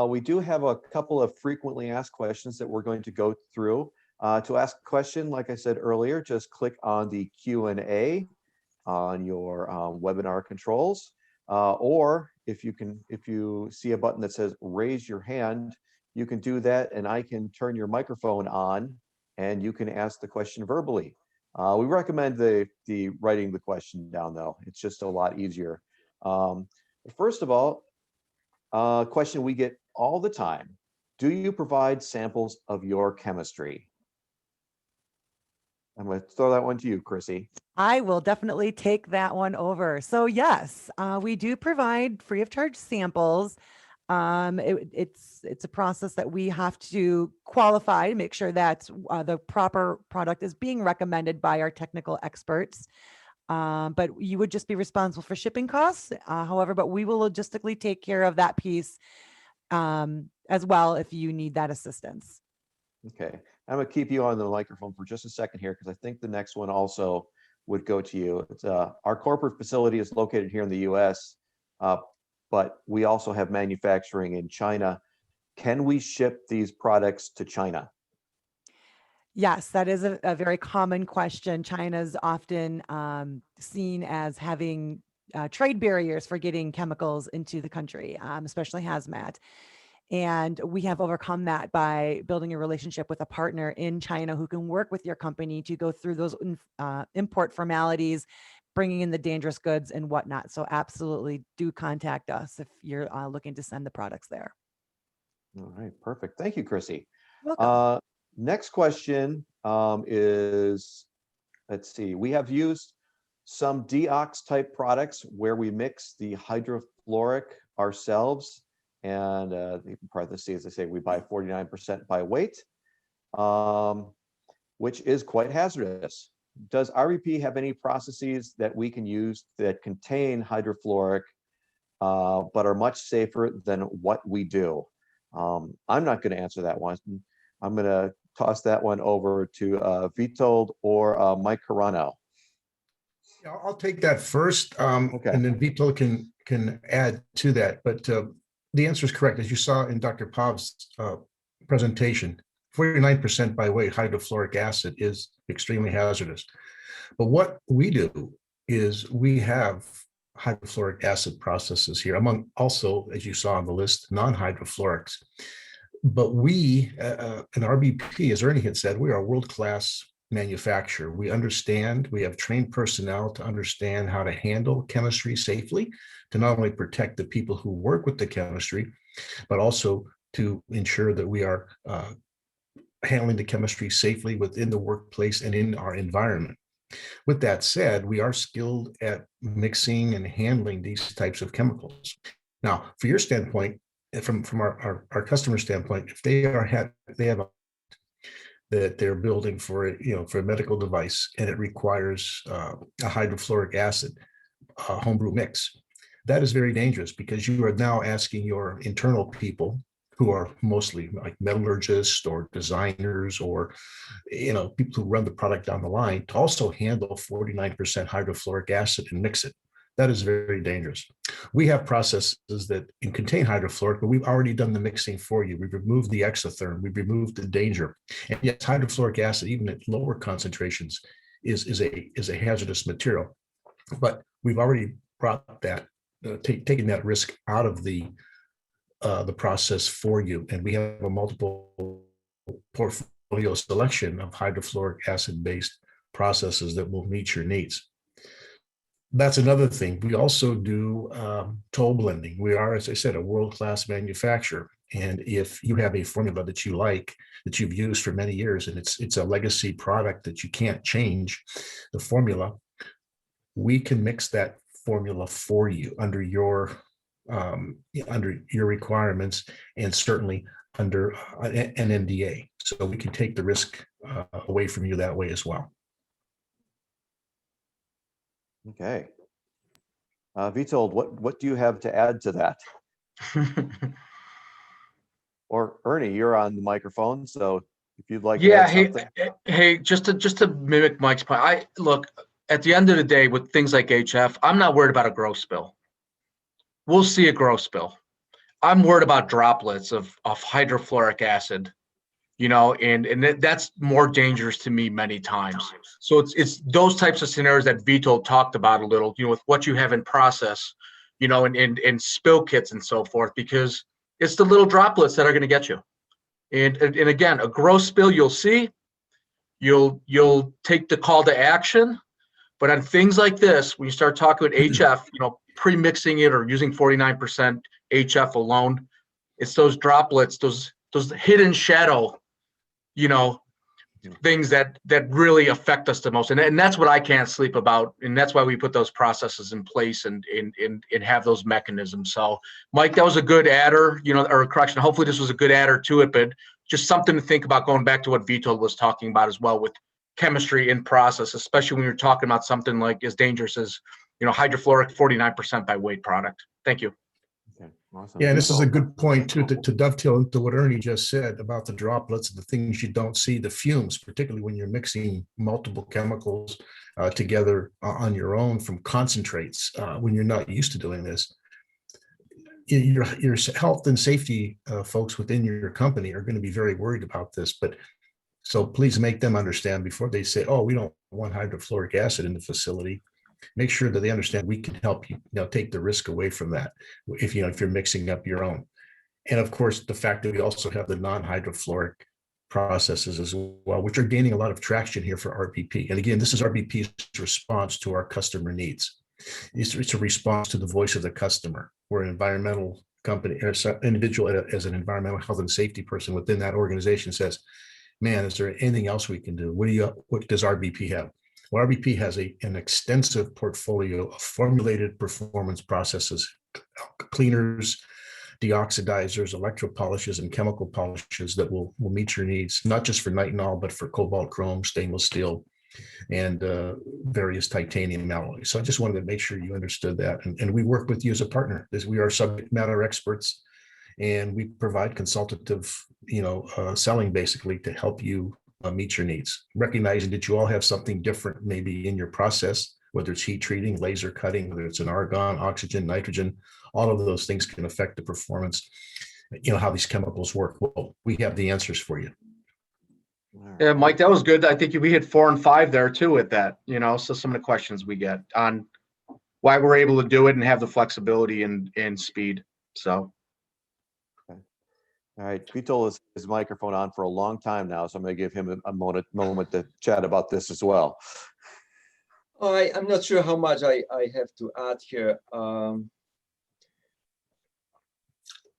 We do have a couple of frequently asked questions that we're going to go through. To ask a question, like I said earlier, just click on the Q&A on your webinar controls, or if you see a button that says raise your hand, you can do that, and I can turn your microphone on, and you can ask the question verbally. We recommend the writing the question down, though. It's just a lot easier. First of all, a question we get all the time: do you provide samples of your chemistry? I'm going to throw that one to you, Chrissy.
I will definitely take that one over. So yes, we do provide free of charge samples. It's a process that we have to qualify to make sure that the proper product is being recommended by our technical experts. But you would just be responsible for shipping costs. However, but we will logistically take care of that piece as well if you need that assistance.
Okay, I'm going to keep you on the microphone for just a second here, because I think the next one also would go to you. It's, our corporate facility is located here in the US, but we also have manufacturing in China. Can we ship these products to China?
Yes, that is a very common question. China's often seen as having trade barriers for getting chemicals into the country, especially hazmat. And we have overcome that by building a relationship with a partner in China who can work with your company to go through those import formalities, bringing in the dangerous goods and whatnot. So absolutely do contact us if you're looking to send the products there.
All right, perfect. Thank you, Chrissy.
Welcome.
Next question is, let's see, we have used some deox type products where we mix the hydrofluoric ourselves, and in parentheses, they say we buy 49% by weight, which is quite hazardous. Does RBP have any processes that we can use that contain hydrofluoric, but are much safer than what we do? I'm not going to answer that one. I'm going to toss that one over to Witold or Mike Carano.
Yeah, I'll take that first,
Okay.
and then Witold can add to that. But the answer is correct. As you saw in Dr. Pav's presentation, 49% by weight hydrofluoric acid is extremely hazardous. But what we do is we have hydrofluoric acid processes here, among also, as you saw on the list, non-hydrofluorics. But we, in RBP, as Ernie had said, we are a world-class manufacturer. We understand, we have trained personnel to understand how to handle chemistry safely, to not only protect the people who work with the chemistry, but also to ensure that we are handling the chemistry safely within the workplace and in our environment. With that said, we are skilled at mixing and handling these types of chemicals. Now, for your standpoint, from our customer standpoint, if they have a that they're building for a medical device, and it requires a hydrofluoric acid homebrew mix, that is very dangerous, because you are now asking your internal people, who are mostly like metallurgists or designers or people who run the product down the line, to also handle 49% hydrofluoric acid and mix it. That is very dangerous. We have processes that can contain hydrofluoric, but we've already done the mixing for you. We've removed the exotherm, we've removed the danger. And yes, hydrofluoric acid, even at lower concentrations, is a hazardous material. But we've already brought that taking that risk out of the process for you. And we have a multiple portfolio selection of hydrofluoric acid-based processes that will meet your needs. That's another thing. We also do toll blending. We are, as I said, a world-class manufacturer. And if you have a formula that you like, that you've used for many years, and it's a legacy product that you can't change the formula, we can mix that formula for you under your requirements, and certainly under an NDA. So we can take the risk away from you that way as well.
Okay. Witold, what do you have to add to that? Or Ernie, you're on the microphone, so if you'd like to add something.
Hey, just to mimic Mike's point, look, at the end of the day, with things like HF, I'm not worried about a growth spill. We'll see a growth spill. I'm worried about droplets of hydrofluoric acid, you know, and that's more dangerous to me many times. So it's those types of scenarios that Witold talked about a little, you know, with what you have in process, you know, and spill kits and so forth, because it's the little droplets that are going to get you. And again, a growth spill, you'll see, you'll take the call to action. But on things like this, when you start talking with HF, you know, pre-mixing it or using 49% HF alone, it's those droplets, those hidden shadow, you know, things that really affect us the most. And that's what I can't sleep about. And that's why we put those processes in place and have those mechanisms. So Mike, that was a good adder, you know, or correction. Hopefully this was a good adder to it, but just something to think about, going back to what Witold was talking about as well with chemistry in process, especially when you're talking about something like as dangerous as, you know, hydrofluoric 49% by weight product. Thank you.
Okay, awesome.
Yeah, and this is a good point too, to dovetail into what Ernie just said about the droplets, the things you don't see, the fumes, particularly when you're mixing multiple chemicals together on your own from concentrates, when you're not used to doing this. Your health and safety folks within your company are going to be very worried about this, but so please make them understand before they say, oh, we don't want hydrofluoric acid in the facility. Make sure that they understand we can help you, take the risk away from that if you're mixing up your own. And of course, the fact that we also have the non-hydrofluoric processes as well, which are gaining a lot of traction here for RBP. And again, this is RBP's response to our customer needs. It's a response to the voice of the customer. We're an environmental company, or individual as an environmental health and safety person within that organization says, man, is there anything else we can do? What does RBP have? Well, RBP has an extensive portfolio of formulated performance processes, cleaners, deoxidizers, electropolishes, and chemical polishes that will meet your needs, not just for nitinol, but for cobalt, chrome, stainless steel, and various titanium alloys. So I just wanted to make sure you understood that. And we work with you as a partner, as we are subject matter experts, and we provide consultative, selling basically to help you meet your needs, recognizing that you all have something different maybe in your process, whether it's heat treating, laser cutting, whether it's an argon, oxygen, nitrogen, all of those things can affect the performance, how these chemicals work. Well, we have the answers for you.
Yeah, Mike, that was good. I think we hit 4 and 5 there too with that, so some of the questions we get on why we're able to do it and have the flexibility and speed. So.
All right, Witold has his microphone on for a long time now, so I'm going to give him a moment to chat about this as well.
I'm not sure how much I have to add here.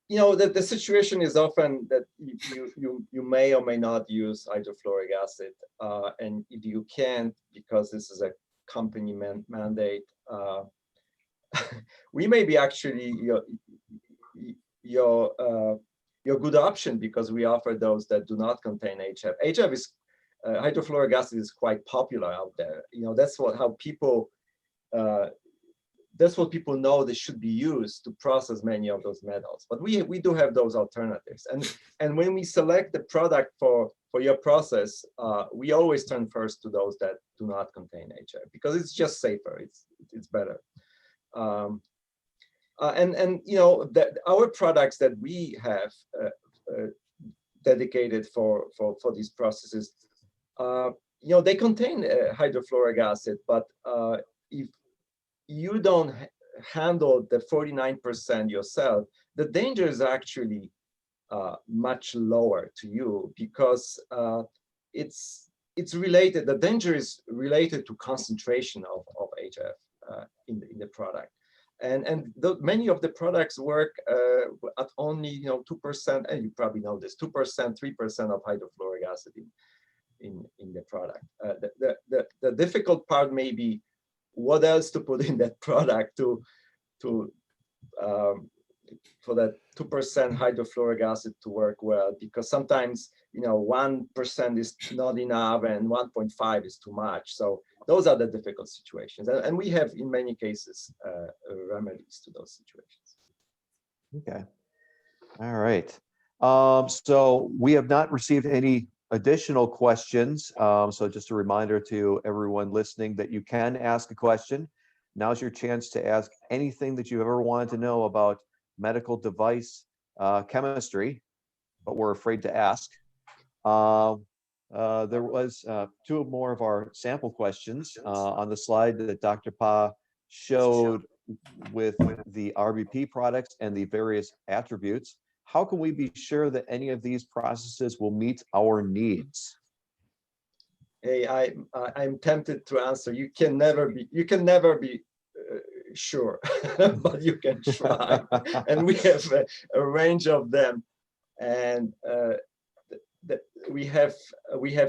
The situation is often that you may or may not use hydrofluoric acid, and if you can't, because this is a company mandate, we may be actually your good option, because we offer those that do not contain HF. HF is hydrofluoric acid is quite popular out there. That's what people know they should be used to process many of those metals. But we do have those alternatives. And when we select the product for your process, we always turn first to those that do not contain HF, because it's just safer. It's better. Our products that we have dedicated for these processes, they contain hydrofluoric acid, but if you don't handle the 49% yourself, the danger is actually much lower to you, because it's related. The danger is related to concentration of HF in the product, and many of the products work at only 2%, and you probably know this, 2%, 3% of hydrofluoric acid in the product. The difficult part may be what else to put in that product for that 2% hydrofluoric acid to work well, because sometimes 1% is not enough and 1.5 is too much. So those are the difficult situations, and we have in many cases remedies to those situations.
Okay. All right. So we have not received any additional questions. So just a reminder to everyone listening that you can ask a question. Now's your chance to ask anything that you ever wanted to know about medical device chemistry, but we're afraid to ask. There was two more of our sample questions on the slide that Dr. Paw showed with the RBP products and the various attributes. How can we be sure that any of these processes will meet our needs?
Hey, I'm tempted to answer. You can never be sure, but you can try. And we have a range of them, and we have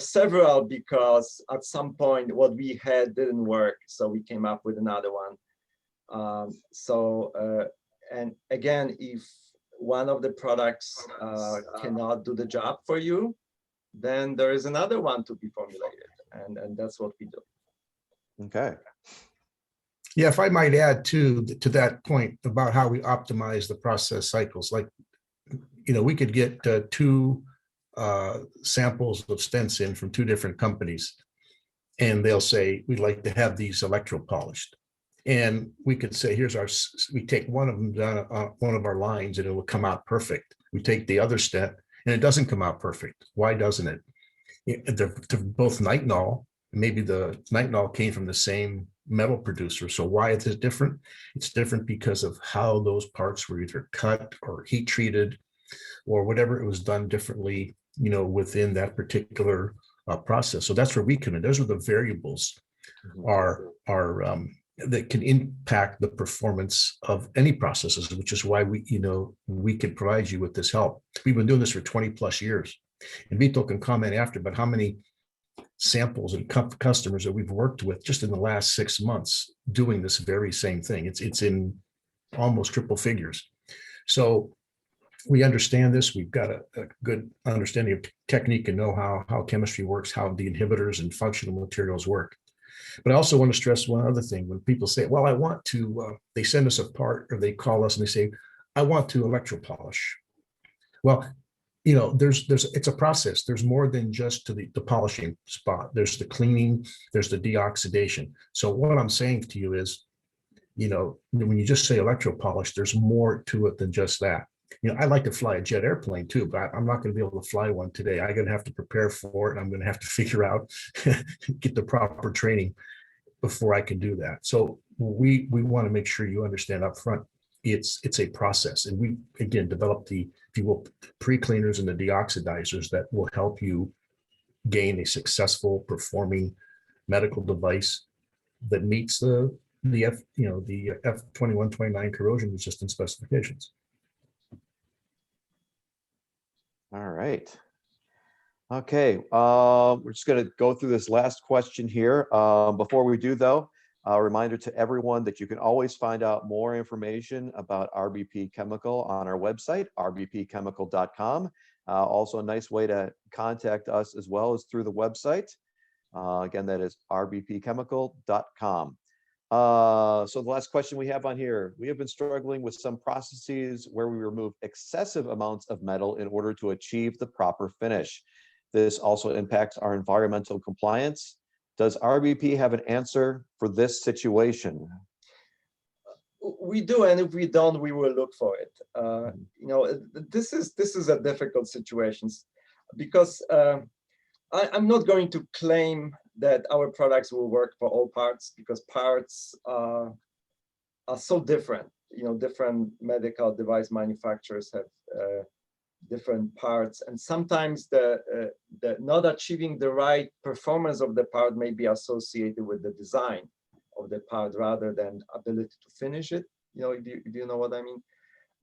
several, because at some point what we had didn't work, so we came up with another one. And again, if one of the products cannot do the job for you, then there is another one to be formulated, and that's what we do.
Okay.
Yeah, if I might add to that point about how we optimize the process cycles, like, we could get two samples of stents in from two different companies, and they'll say, we'd like to have these electro-polished. And we could say, we take one of them down one of our lines and it will come out perfect. We take the other stent and it doesn't come out perfect. Why doesn't it? They're both nitinol. Maybe the nitinol came from the same metal producer. So why is it different? It's different because of how those parts were either cut or heat treated or whatever it was done differently, within that particular process. So that's where we come in. Those are the variables that can impact the performance of any processes, which is why we can provide you with this help. We've been doing this for 20 plus years, and Vito can comment after, but how many samples and customers that we've worked with just in the last 6 months doing this very same thing. It's in almost triple figures. So we understand this. We've got a good understanding of technique and know how chemistry works, how the inhibitors and functional materials work. But I also want to stress one other thing. When people say, well, I want to, they send us a part or they call us and they say, I want to electropolish. Well, it's a process. There's more than just to the polishing spot. There's the cleaning, there's the deoxidation. So what I'm saying to you is, when you just say electropolish, there's more to it than just that. I like to fly a jet airplane too, but I'm not going to be able to fly one today. I'm going to have to prepare for it. And I'm going to have to figure out, get the proper training before I can do that. So we want to make sure you understand up front, it's a process. And we, again, develop the, if you will, pre-cleaners and the deoxidizers that will help you gain a successful performing medical device that meets the F2129 corrosion resistant specifications.
All right. Okay, we're just going to go through this last question here. Before we do, though, a reminder to everyone that you can always find out more information about RBP Chemical on our website, rbpchemical.com. Also, a nice way to contact us as well as through the website. Again, that is rbpchemical.com. So the last question we have on here, we have been struggling with some processes where we remove excessive amounts of metal in order to achieve the proper finish. This also impacts our environmental compliance. Does RBP have an answer for this situation?
We do, and if we don't, we will look for it. This is a difficult situation because I'm not going to claim that our products will work for all parts, because parts are are so different. Different medical device manufacturers have different parts, and sometimes the not achieving the right performance of the part may be associated with the design of the part rather than ability to finish it. If you know what I mean.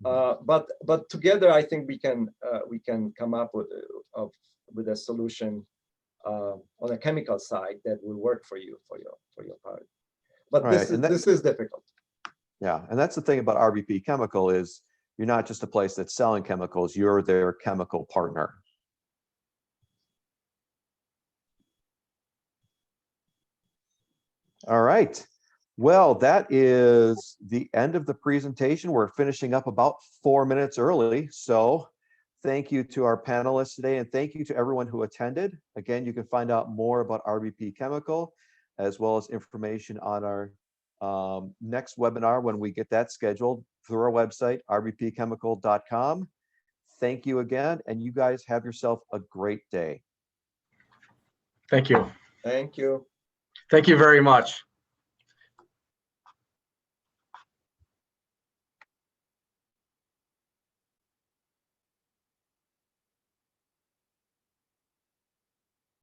But together, I think we can come up with a solution on a chemical side that will work for you for your part. But
Right,
this is difficult.
Yeah, and that's the thing about RBP Chemical is you're not just a place that's selling chemicals, you're their chemical partner. All right. Well, that is the end of the presentation. We're finishing up about 4 minutes early. So thank you to our panelists today, and thank you to everyone who attended. Again, you can find out more about RBP Chemical, as well as information on our next webinar when we get that scheduled through our website, rbpchemical.com. Thank you again, and you guys have yourself a great day.
Thank you.
Thank you.
Thank you very much.